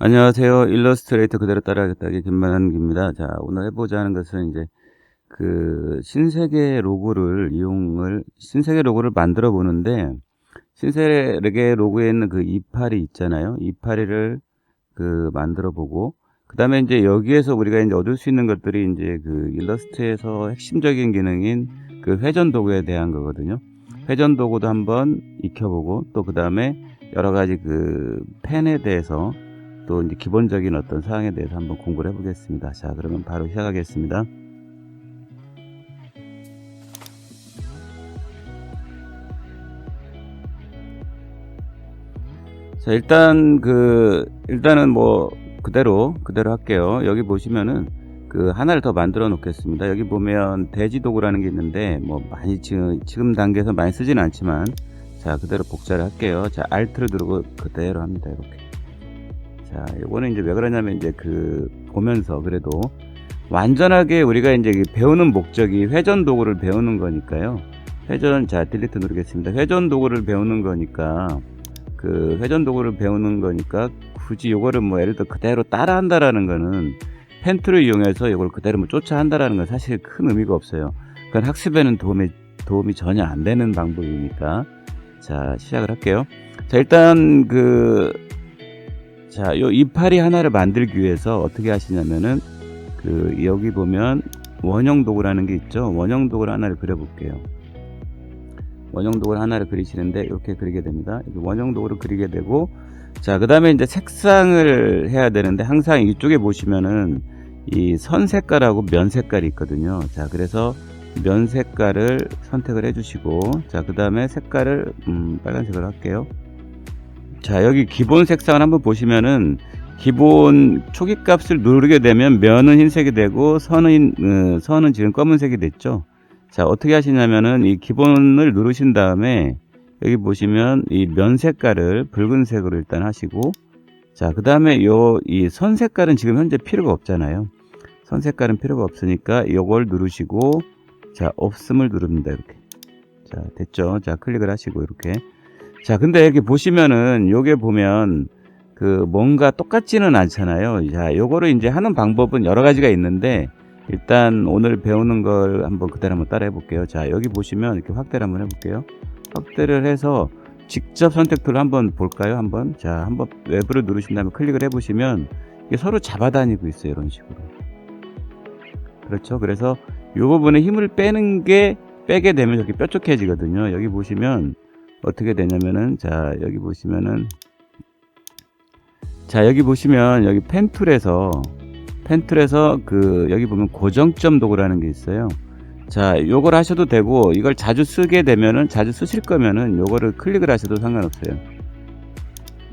안녕하세요. 일러스트레이터 그대로 따라하겠다기 김만기입니다. 자, 오늘 해보자 하는 것은 이제 신세계 로고를 만들어 보는데, 신세계 로고에 있는 그 이파리 있잖아요. 이파리를 만들어 보고, 그 다음에 이제 여기에서 우리가 이제 얻을 수 있는 것들이 이제 일러스트에서 핵심적인 기능인 회전 도구에 대한 거거든요. 회전 도구도 한번 익혀보고, 또 그 다음에 여러 가지 펜에 대해서 또 이제 기본적인 어떤 사항에 대해서 한번 공부를 해보겠습니다. 자, 그러면 바로 시작하겠습니다. 자, 일단은 뭐 그대로 할게요. 여기 보시면은 하나를 더 만들어 놓겠습니다. 여기 보면 돼지 도구라는 게 있는데 뭐 많이 지금 단계에서 많이 쓰지는 않지만, 자, 그대로 복사를 할게요. 자, Alt를 누르고 그대로 합니다. 이렇게. 자, 요거는 이제 왜 그러냐면 이제 보면서 그래도 완전하게 우리가 이제 배우는 목적이 회전 도구를 배우는 거니까요. 자, 딜리트 누르겠습니다. 회전 도구를 배우는 거니까, 굳이 요거를 뭐 예를 들어 그대로 따라 한다라는 거는, 펜 툴을 이용해서 이걸 그대로 뭐 쫓아 한다라는 건 사실 큰 의미가 없어요. 그건 학습에는 도움이 전혀 안 되는 방법이니까. 자, 시작을 할게요. 자, 일단 자, 요 이파리 하나를 만들기 위해서 어떻게 하시냐면은, 여기 보면 원형 도구라는 게 있죠. 원형 도구를 하나를 그려볼게요. 원형 도구를 하나를 그리시는데, 이렇게 그리게 됩니다. 원형 도구를 그리게 되고, 자, 그 다음에 이제 색상을 해야 되는데, 항상 이쪽에 보시면은 이 선 색깔하고 면 색깔이 있거든요. 자, 그래서 면 색깔을 선택을 해주시고, 자, 그 다음에 색깔을 빨간색으로 할게요. 자, 여기 기본 색상을 한번 보시면은, 기본 초기 값을 누르게 되면 면은 흰색이 되고 선은 지금 검은색이 됐죠. 자, 어떻게 하시냐면은 이 기본을 누르신 다음에 여기 보시면 이 면 색깔을 붉은색으로 일단 하시고, 자, 그 다음에 이 선 색깔은 지금 현재 필요가 없잖아요. 선 색깔은 필요가 없으니까 이걸 누르시고, 자, 없음을 누릅니다. 이렇게. 자, 됐죠. 자, 클릭을 하시고 이렇게. 자, 근데 여기 보시면은 요게 보면 뭔가 똑같지는 않잖아요. 자, 요거를 이제 하는 방법은 여러 가지가 있는데, 일단 오늘 배우는 걸 한번 그대로 한번 따라 해볼게요. 자, 여기 보시면 이렇게 확대를 한번 해볼게요. 확대를 해서 직접 선택 툴을 한번 볼까요? 자, 한번 외부를 누르신 다음에 클릭을 해보시면 이게 서로 잡아다니고 있어요. 이런 식으로. 그렇죠. 그래서 이 부분에 힘을 빼게 되면 이렇게 뾰족해지거든요. 여기 보시면 어떻게 되냐면은, 자, 여기 보시면 여기 펜 툴에서 여기 보면 고정점 도구라는 게 있어요. 자, 요걸 하셔도 되고, 이걸 자주 쓰실 거면은 요거를 클릭을 하셔도 상관없어요.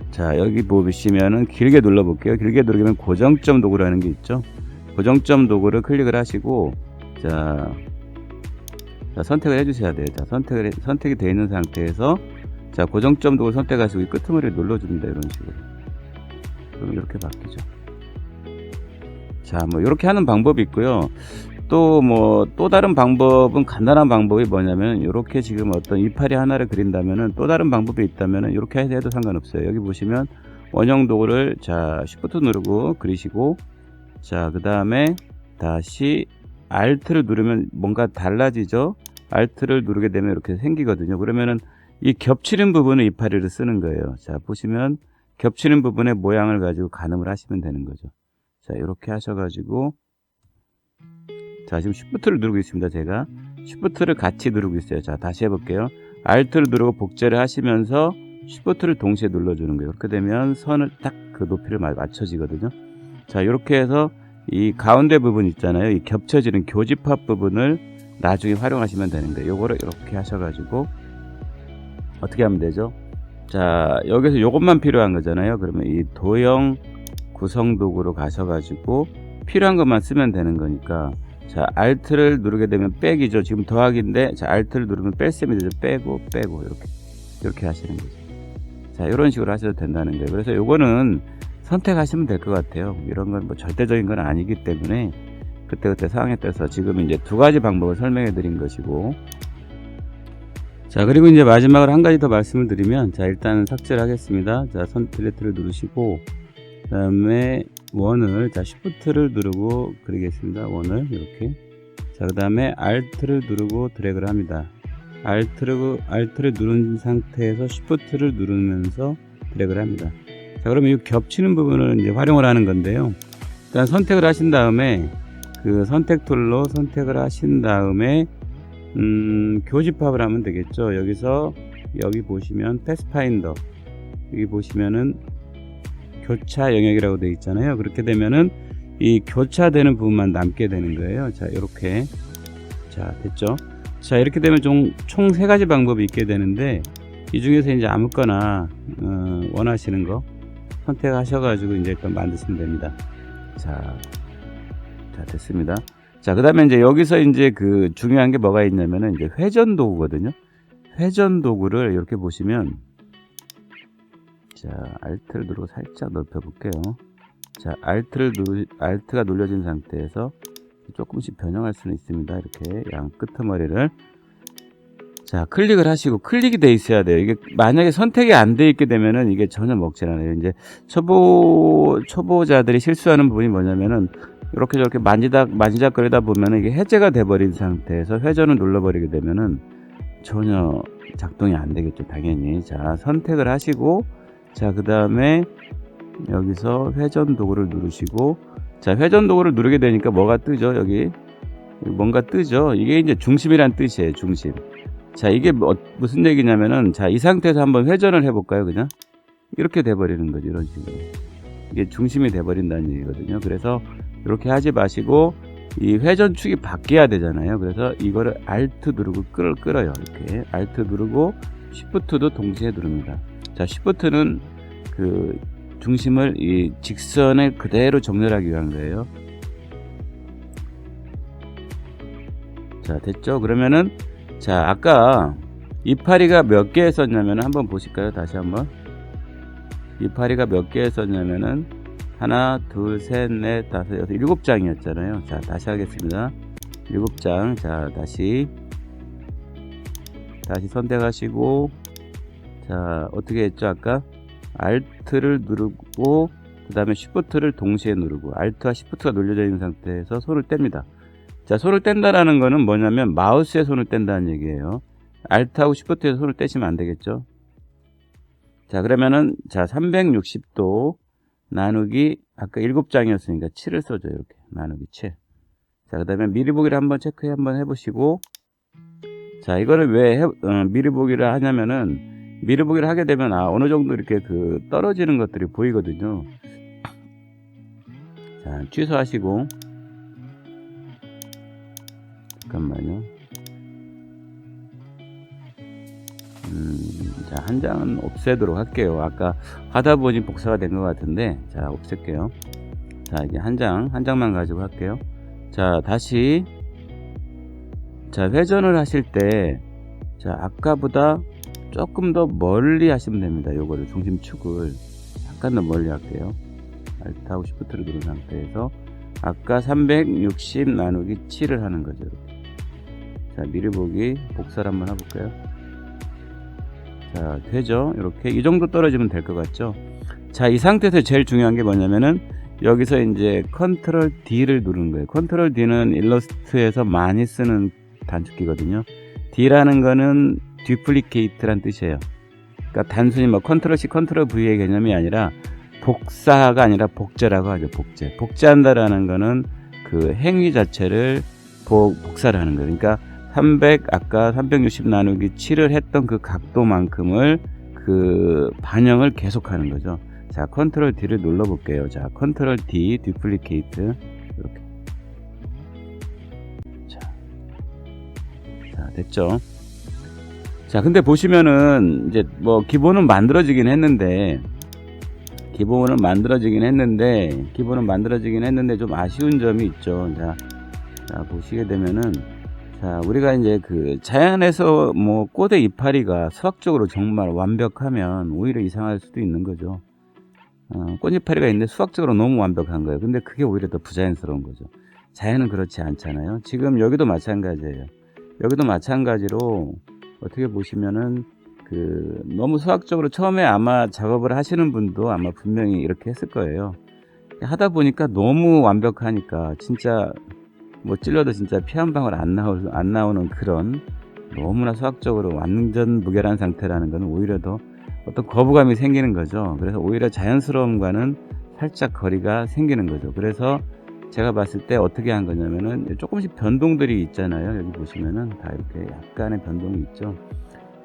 자, 여기 보시면은 길게 눌러 볼게요. 길게 누르면 고정점 도구라는 게 있죠. 고정점 도구를 클릭을 하시고, 자, 선택을 해주셔야 돼요. 자, 선택이 되어 있는 상태에서, 자, 고정점 도구를 선택하시고 이 끄트머리를 눌러줍니다. 이런 식으로. 그럼 이렇게 바뀌죠. 자, 뭐 이렇게 하는 방법이 있고요. 또 다른 방법은, 간단한 방법이 뭐냐면, 이렇게 지금 어떤 이파리 하나를 그린다면은, 또 다른 방법이 있다면은 이렇게 해도 상관없어요. 여기 보시면 원형 도구를, 자, Shift 누르고 그리시고, 자, 그 다음에 다시 Alt를 누르면 뭔가 달라지죠. Alt를 누르게 되면 이렇게 생기거든요. 그러면은 이 겹치는 부분은 이파리를 쓰는 거예요. 자, 보시면 겹치는 부분의 모양을 가지고 가늠을 하시면 되는 거죠. 자, 이렇게 하셔가지고, 자, 지금 Shift를 누르고 있습니다. 제가 Shift를 같이 누르고 있어요. 자, 다시 해볼게요. Alt를 누르고 복제를 하시면서 Shift를 동시에 눌러주는 거예요. 이렇게 되면 선을 딱 높이를 맞춰지거든요. 자, 이렇게 해서 이 가운데 부분 있잖아요. 이 겹쳐지는 교집합 부분을 나중에 활용하시면 되는데, 요거를 이렇게 하셔가지고 어떻게 하면 되죠? 자, 여기서 요것만 필요한 거잖아요. 그러면 이 도형 구성 도구로 가셔가지고 필요한 것만 쓰면 되는 거니까, 자, Alt를 누르게 되면 빼기죠. 지금 더하기인데, 자, Alt를 누르면 뺄셈이 되죠. 빼고 이렇게 하시는 거죠. 자, 이런 식으로 하셔도 된다는 거예요. 그래서 요거는 선택하시면 될 것 같아요. 이런 건 뭐 절대적인 건 아니기 때문에 그때그때 상황에 따라서 지금 이제 두 가지 방법을 설명해 드린 것이고, 자, 그리고 이제 마지막으로 한 가지 더 말씀을 드리면, 자, 일단 삭제를 하겠습니다. 자, 딜리트를 누르시고, 그 다음에 원을, 자, Shift를 누르고 그리겠습니다. 원을 이렇게. 자, 그 다음에 Alt를 누르고 드래그를 합니다. Alt를 누른 상태에서 Shift를 누르면서 드래그를 합니다. 자, 그러면 이 겹치는 부분을 이제 활용을 하는 건데요. 일단 선택을 하신 다음에 그 선택 툴로 선택을 하신 다음에 교집합을 하면 되겠죠. 여기서 여기 보시면 패스파인더, 여기 보시면은 교차 영역이라고 되어 있잖아요. 그렇게 되면은 이 교차되는 부분만 남게 되는 거예요. 자, 이렇게. 자, 됐죠. 자, 이렇게 되면 총 3가지 방법이 있게 되는데, 이 중에서 이제 아무거나 원하시는 거 선택하셔가지고 이제 일단 만드시면 됩니다. 자, 됐습니다. 자, 그 다음에 이제 여기서 이제 그 중요한 게 뭐가 있냐면은 이제 회전 도구거든요. 회전 도구를 이렇게 보시면, 자, Alt를 누르고 살짝 넓혀 볼게요. 자, Alt가 눌려진 상태에서 조금씩 변형할 수는 있습니다. 이렇게 양 끄트머리를. 자, 클릭을 하시고, 클릭이 돼 있어야 돼요. 이게 만약에 선택이 안 돼 있게 되면은 이게 전혀 먹질 않아요. 이제 초보자들이 실수하는 부분이 뭐냐면은 이렇게 저렇게 만지작거리다 보면은 이게 해제가 돼버린 상태에서 회전을 눌러버리게 되면은 전혀 작동이 안 되겠죠. 당연히. 자, 선택을 하시고, 자, 그 다음에 여기서 회전 도구를 누르시고, 자, 회전 도구를 누르게 되니까 뭐가 뜨죠? 여기 뭔가 뜨죠? 이게 이제 중심이란 뜻이에요. 중심. 자, 이게 무슨 얘기냐면은, 자, 이 상태에서 한번 회전을 해볼까요? 그냥 이렇게 돼버리는 거죠. 이런 식으로. 이게 중심이 돼버린다는 얘기거든요. 그래서 이렇게 하지 마시고 이 회전축이 바뀌어야 되잖아요. 그래서 이거를 Alt 누르고 끌어요. 이렇게 Alt 누르고 Shift도 동시에 누릅니다. 자, Shift는 그 중심을 이 직선에 그대로 정렬하기 위한 거예요. 자, 됐죠? 그러면은, 자, 아까 이파리가 몇 개 했었냐면 한번 보실까요? 다시 한번. 이파리가 몇 개 했었냐면은 하나, 둘, 셋, 넷, 다섯, 여섯, 7장이었잖아요. 자, 다시 하겠습니다. 7장. 자, 다시 선택하시고, 자, 어떻게 했죠? 아까 Alt를 누르고 그 다음에 Shift를 동시에 누르고, Alt와 Shift가 눌려져 있는 상태에서 손을 뗍니다. 자, 손을 뗀다라는 거는 뭐냐면 마우스에 손을 뗀다는 얘기예요. Alt하고 Shift에서 손을 떼시면 안 되겠죠. 자, 그러면은, 자, 360도 나누기, 아까 7장이었으니까 7을 써줘요. 이렇게 나누기 7. 자, 그 다음에 미리 보기를 한번 체크 한번 해보시고, 자, 이거를 왜 미리 보기를 하냐면은, 미리 보기를 하게 되면 어느 정도 이렇게 그 떨어지는 것들이 보이거든요. 자, 취소하시고, 잠깐만요. 자, 한 장은 없애도록 할게요. 아까 하다 보니 복사가 된 것 같은데, 자, 없앨게요. 자, 이게 한 장만 가지고 할게요. 자, 다시, 자, 회전을 하실 때, 자, 아까보다 조금 더 멀리 하시면 됩니다. 요거를 중심축을 약간 더 멀리 할게요. Alt하고 Shift를 누른 상태에서 아까 360 나누기 7을 하는 거죠. 이렇게. 자, 미리 보기 복사를 한번 해볼까요? 자, 되죠? 이렇게 이 정도 떨어지면 될 것 같죠? 자, 이 상태에서 제일 중요한 게 뭐냐면은 여기서 이제 Ctrl D를 누르는 거예요. Ctrl D는 일러스트에서 많이 쓰는 단축키거든요. D라는 거는 Duplicate란 뜻이에요. 그러니까 단순히 뭐 Ctrl C, Ctrl V의 개념이 아니라 복사가 아니라 복제라고 하죠. 복제한다라는 거는 그 행위 자체를 복사를 하는 거예요. 그러니까 아까 360 나누기 7을 했던 그 각도만큼을 그 반영을 계속하는 거죠. 자, Ctrl D를 눌러 볼게요. 자, Ctrl D, Duplicate. 이렇게. 자, 됐죠? 자, 근데 보시면은 이제 뭐 기본은 만들어지긴 했는데 좀 아쉬운 점이 있죠. 자, 보시게 되면은, 자, 우리가 이제 그 자연에서 뭐 꽃의 이파리가 수학적으로 정말 완벽하면 오히려 이상할 수도 있는 거죠. 꽃이파리가 있는데 수학적으로 너무 완벽한 거예요. 근데 그게 오히려 더 부자연스러운 거죠. 자연은 그렇지 않잖아요. 지금 여기도 마찬가지예요. 여기도 마찬가지로 어떻게 보시면은 너무 수학적으로 처음에 아마 작업을 하시는 분도 아마 분명히 이렇게 했을 거예요. 하다 보니까 너무 완벽하니까 진짜 뭐 찔러도 진짜 피 한 방울 안 나오는 그런 너무나 수학적으로 완전 무결한 상태라는 것은 오히려 더 어떤 거부감이 생기는 거죠. 그래서 오히려 자연스러움과는 살짝 거리가 생기는 거죠. 그래서 제가 봤을 때 어떻게 한 거냐면은 조금씩 변동들이 있잖아요. 여기 보시면은 다 이렇게 약간의 변동이 있죠.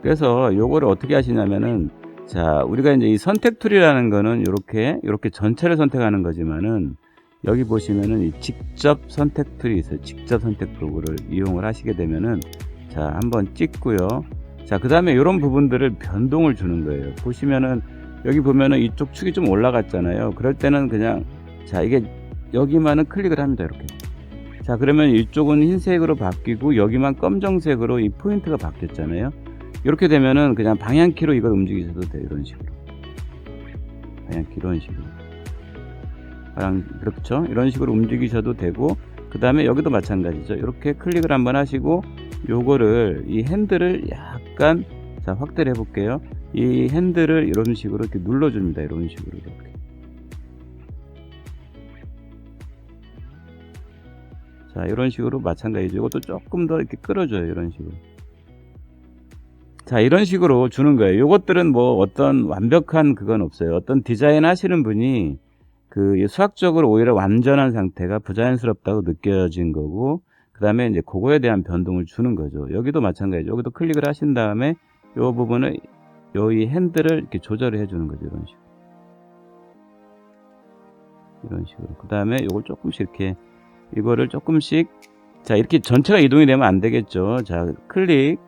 그래서 요거를 어떻게 하시냐면은, 자, 우리가 이제 이 선택 툴이라는 거는 요렇게 전체를 선택하는 거지만은, 여기 보시면은 이 직접 선택 툴이 있어요. 직접 선택 도구를 이용을 하시게 되면은, 자, 한번 찍고요. 자, 그 다음에 요런 부분들을 변동을 주는 거예요. 보시면은, 여기 보면은 이쪽 축이 좀 올라갔잖아요. 그럴 때는 그냥, 자, 이게 여기만은 클릭을 합니다. 이렇게. 자, 그러면 이쪽은 흰색으로 바뀌고 여기만 검정색으로 이 포인트가 바뀌었잖아요. 이렇게 되면은 그냥 방향키로 이걸 움직이셔도 돼요. 이런 식으로. 방향키 이런 식으로. 그렇죠? 이런 식으로 움직이셔도 되고, 그 다음에 여기도 마찬가지죠. 이렇게 클릭을 한번 하시고, 요거를, 이 핸들을 약간, 자, 확대를 해볼게요. 이 핸들을 이런 식으로 이렇게 눌러줍니다. 이런 식으로 이렇게. 자, 이런 식으로 마찬가지죠. 이것도 조금 더 이렇게 끌어줘요. 이런 식으로. 자, 이런 식으로 주는 거예요. 요것들은 뭐 어떤 완벽한 그건 없어요. 어떤 디자인 하시는 분이 수학적으로 오히려 완전한 상태가 부자연스럽다고 느껴진 거고, 그 다음에 이제 그거에 대한 변동을 주는 거죠. 여기도 마찬가지죠. 여기도 클릭을 하신 다음에 요 부분을, 이 핸들을 이렇게 조절을 해주는 거죠. 이런 식으로. 이런 식으로. 그 다음에 요걸 조금씩 이렇게, 이거를 조금씩, 자, 이렇게 전체가 이동이 되면 안 되겠죠. 자, 클릭.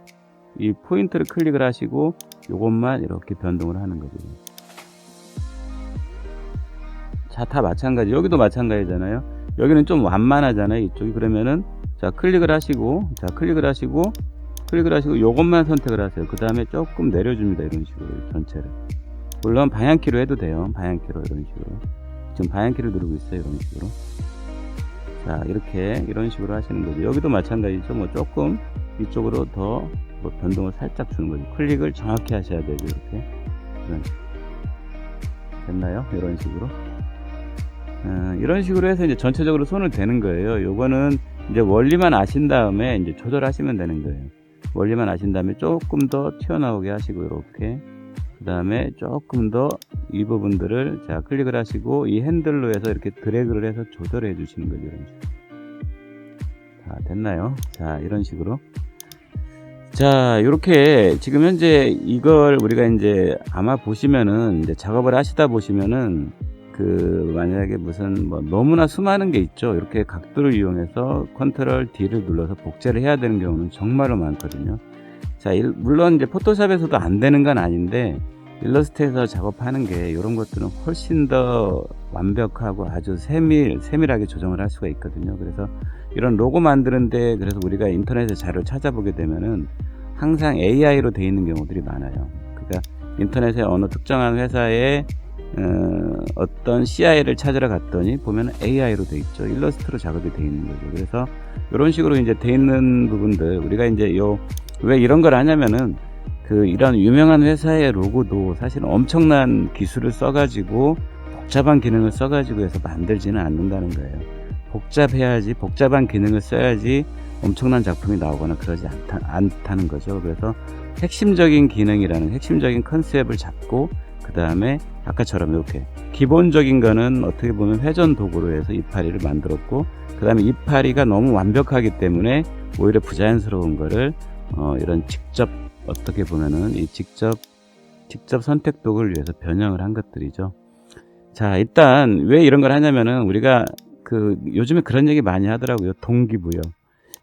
이 포인트를 클릭을 하시고 요것만 이렇게 변동을 하는 거죠. 자, 다 마찬가지. 여기도 마찬가지잖아요. 여기는 좀 완만하잖아요. 이쪽이. 그러면은, 자, 클릭을 하시고 요것만 선택을 하세요. 그 다음에 조금 내려줍니다. 이런 식으로 전체를. 물론 방향키로 해도 돼요. 방향키로 이런 식으로. 지금 방향키를 누르고 있어요. 이런 식으로. 자, 이렇게 이런 식으로 하시는 거죠. 여기도 마찬가지죠. 뭐 조금 이쪽으로 더 변동을 살짝 주는 거죠. 클릭을 정확히 하셔야 되죠. 이렇게. 이런 식으로. 됐나요? 이런 식으로. 이런 식으로 해서 이제 전체적으로 손을 대는 거예요. 요거는 이제 원리만 아신 다음에 이제 조절하시면 되는 거예요. 원리만 아신 다음에 조금 더 튀어나오게 하시고, 이렇게. 그 다음에 조금 더 이 부분들을, 자, 클릭을 하시고 이 핸들로 해서 이렇게 드래그를 해서 조절해 주시는 거죠. 이런 식으로. 자, 됐나요? 자, 이런 식으로. 자, 이렇게 지금 현재 이걸 우리가 이제 아마 보시면은 이제 작업을 하시다 보시면은 만약에 무슨 뭐 너무나 수많은 게 있죠. 이렇게 각도를 이용해서 컨트롤 D를 눌러서 복제를 해야 되는 경우는 정말로 많거든요. 자, 물론 이제 포토샵에서도 안 되는 건 아닌데, 일러스트에서 작업하는 게 이런 것들은 훨씬 더 완벽하고 아주 세밀하게 조정을 할 수가 있거든요. 그래서 이런 로고 만드는데, 그래서 우리가 인터넷에 자료를 찾아보게 되면은 항상 AI로 되어 있는 경우들이 많아요. 그러니까 인터넷에 어느 특정한 회사의 어떤 CI를 찾으러 갔더니 보면 AI로 되어 있죠. 일러스트로 작업이 되어 있는 거죠. 그래서 이런 식으로 이제 되어 있는 부분들, 우리가 이제 왜 이런 걸 하냐면은 이런 유명한 회사의 로고도 사실은 엄청난 기술을 써가지고 복잡한 기능을 써가지고 해서 만들지는 않는다는 거예요. 복잡해야지, 복잡한 기능을 써야지 엄청난 작품이 나오거나 그러지 않다는 거죠. 그래서 핵심적인 기능이라는 핵심적인 컨셉을 잡고, 그 다음에 아까처럼 이렇게 기본적인 거는 어떻게 보면 회전 도구로 해서 이파리를 만들었고, 그 다음에 이파리가 너무 완벽하기 때문에 오히려 부자연스러운 거를 이런 직접, 어떻게 보면은 이 직접 선택 도구를 위해서 변형을 한 것들이죠. 자, 일단 왜 이런 걸 하냐면은 우리가 요즘에 그런 얘기 많이 하더라고요. 동기부여.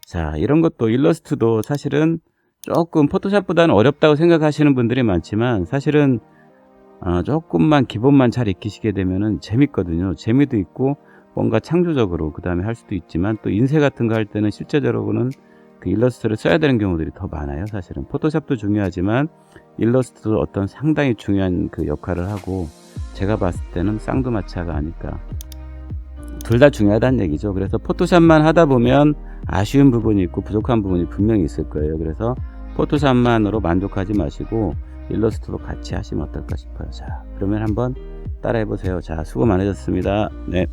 자, 이런 것도 일러스트도 사실은 조금 포토샵보다는 어렵다고 생각하시는 분들이 많지만, 사실은 조금만 기본만 잘 익히시게 되면은 재밌거든요. 재미도 있고 뭔가 창조적으로 그 다음에 할 수도 있지만, 또 인쇄 같은 거 할 때는 실제적으로는 일러스트를 써야 되는 경우들이 더 많아요. 사실은 포토샵도 중요하지만 일러스트도 어떤 상당히 중요한 역할을 하고, 제가 봤을 때는 쌍두마차가 아닐까. 둘 다 중요하다는 얘기죠. 그래서 포토샵만 하다 보면 아쉬운 부분이 있고 부족한 부분이 분명히 있을 거예요. 그래서 포토샵만으로 만족하지 마시고 일러스트도 같이 하시면 어떨까 싶어요. 자, 그러면 한번 따라해 보세요. 자, 수고 많으셨습니다. 네.